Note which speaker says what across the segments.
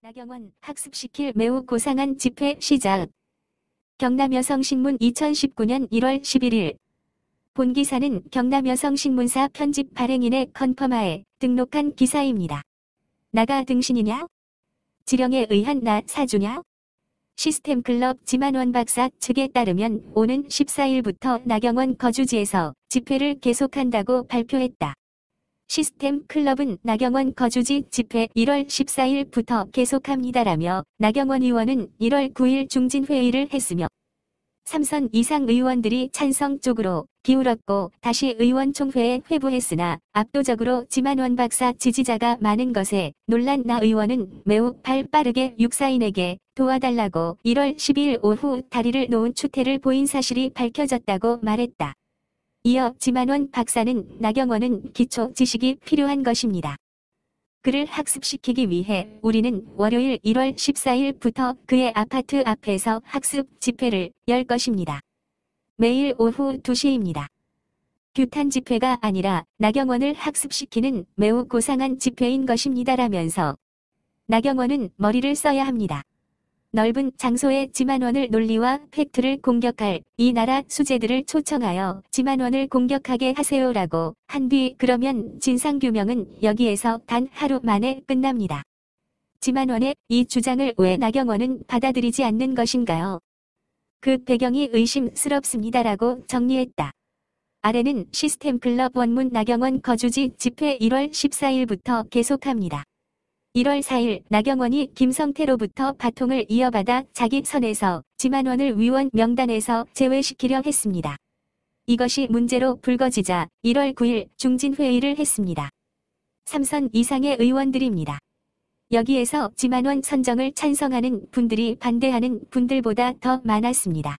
Speaker 1: 나경원 학습시킬 매우 고상한 집회 시작. 경남여성신문 2019년 1월 11일. 본 기사는 경남여성신문사 편집 발행인의 컨펌하에 등록한 기사입니다. 나가 등신이냐? 지령에 의한 나 사주냐? 시스템클럽 지만원 박사 측에 따르면 오는 14일부터 나경원 거주지에서 집회를 계속한다고 발표했다. 시스템 클럽은 나경원 거주지 집회 1월 14일부터 계속합니다라며 나경원 의원은 1월 9일 중진회의를 했으며 3선 이상 의원들이 찬성 쪽으로 기울었고 다시 의원총회에 회부했으나 압도적으로 지만원 박사 지지자가 많은 것에 놀란 나 의원은 매우 발빠르게 육사인에게 도와달라고 1월 12일 오후 다리를 놓은 추태를 보인 사실이 밝혀졌다고 말했다. 이어 지만원 박사는 나경원은 기초 지식이 필요한 것입니다. 그를 학습시키기 위해 우리는 월요일 1월 14일부터 그의 아파트 앞에서 학습 집회를 열 것입니다. 매일 오후 2시입니다. 규탄 집회가 아니라 나경원을 학습시키는 매우 고상한 집회인 것입니다라면서 나경원은 머리를 써야 합니다. 넓은 장소에 지만원을 논리와 팩트를 공격할 이 나라 수재들을 초청하여 지만원을 공격하게 하세요라고 한 뒤 그러면 진상규명은 여기에서 단 하루 만에 끝납니다. 지만원의 이 주장을 왜 나경원은 받아들이지 않는 것인가요? 그 배경이 의심스럽습니다라고 정리했다. 아래는 시스템클럽 원문 나경원 거주지 집회 1월 14일부터 계속합니다. 1월 4일 나경원이 김성태로부터 바통을 이어받아 자기 선에서 지만원을 위원 명단에서 제외시키려 했습니다. 이것이 문제로 불거지자 1월 9일 중진회의를 했습니다. 3선 이상의 의원들입니다. 여기에서 지만원 선정을 찬성하는 분들이 반대하는 분들보다 더 많았습니다.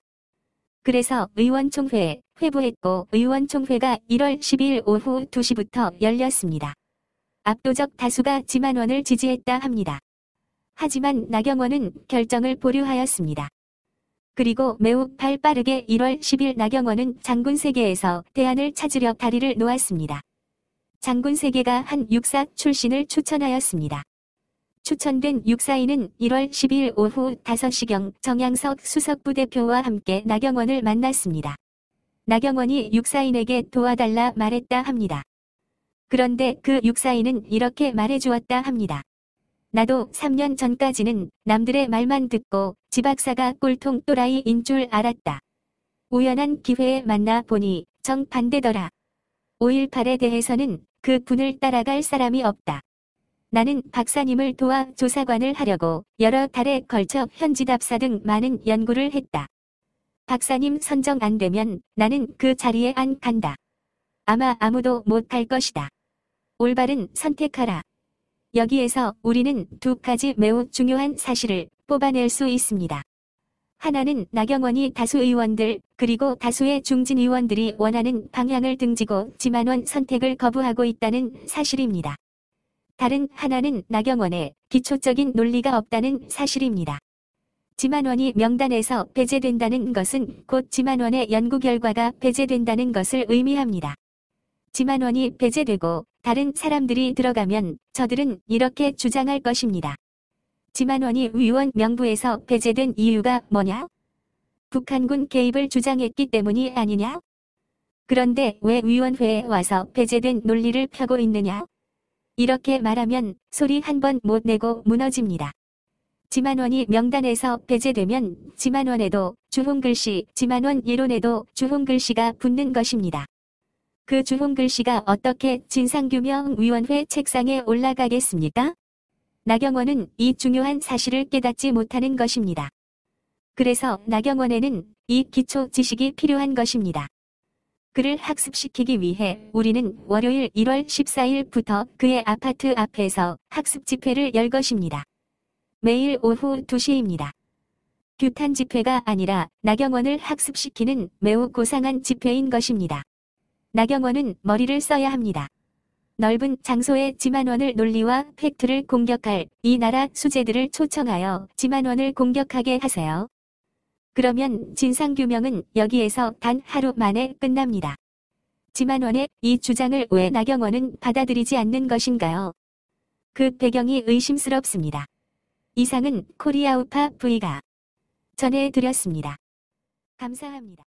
Speaker 1: 그래서 의원총회에 회부했고 의원총회가 1월 12일 오후 2시부터 열렸습니다. 압도적 다수가 지만원을 지지했다 합니다. 하지만 나경원은 결정을 보류하였습니다. 그리고 매우 발빠르게 1월 10일 나경원은 장군세계에서 대안을 찾으려 다리를 놓았습니다. 장군세계가 한 육사 출신을 추천하였습니다. 추천된 육사인은 1월 12일 오후 5시경 정양석 수석부대표와 함께 나경원을 만났습니다. 나경원이 육사인에게 도와달라 말했다 합니다. 그런데 그 육사인은 이렇게 말해주었다 합니다. 나도 3년 전까지는 남들의 말만 듣고 지박사가 꼴통 또라이인 줄 알았다. 우연한 기회에 만나 보니 정반대더라. 5.18에 대해서는 그 분을 따라갈 사람이 없다. 나는 박사님을 도와 조사관을 하려고 여러 달에 걸쳐 현지답사 등 많은 연구를 했다. 박사님 선정 안 되면 나는 그 자리에 안 간다. 아마 아무도 못 할 것이다. 올바른 선택하라. 여기에서 우리는 두 가지 매우 중요한 사실을 뽑아낼 수 있습니다. 하나는 나경원이 다수 의원들 그리고 다수의 중진 의원들이 원하는 방향을 등지고 지만원 선택을 거부하고 있다는 사실입니다. 다른 하나는 나경원의 기초적인 논리가 없다는 사실입니다. 지만원이 명단에서 배제된다는 것은 곧 지만원의 연구 결과가 배제된다는 것을 의미합니다. 지만원이 배제되고 다른 사람들이 들어가면 저들은 이렇게 주장할 것입니다. 지만원이 위원 명부에서 배제된 이유가 뭐냐? 북한군 개입을 주장했기 때문이 아니냐? 그런데 왜 위원회에 와서 배제된 논리를 펴고 있느냐? 이렇게 말하면 소리 한 번 못 내고 무너집니다. 지만원이 명단에서 배제되면 지만원에도 주홍글씨, 지만원 예론에도 주홍글씨가 붙는 것입니다. 그 주홍글씨가 어떻게 진상규명위원회 책상에 올라가겠습니까? 나경원은 이 중요한 사실을 깨닫지 못하는 것입니다. 그래서 나경원에는 이 기초 지식이 필요한 것입니다. 그를 학습시키기 위해 우리는 월요일 1월 14일부터 그의 아파트 앞에서 학습 집회를 열 것입니다. 매일 오후 2시입니다. 규탄 집회가 아니라 나경원을 학습시키는 매우 고상한 집회인 것입니다. 나경원은 머리를 써야 합니다. 넓은 장소에 지만원을 논리와 팩트를 공격할 이 나라 수재들을 초청하여 지만원을 공격하게 하세요. 그러면 진상규명은 여기에서 단 하루 만에 끝납니다. 지만원의 이 주장을 왜 나경원은 받아들이지 않는 것인가요? 그 배경이 의심스럽습니다. 이상은 코리아우파 V가 전해드렸습니다. 감사합니다.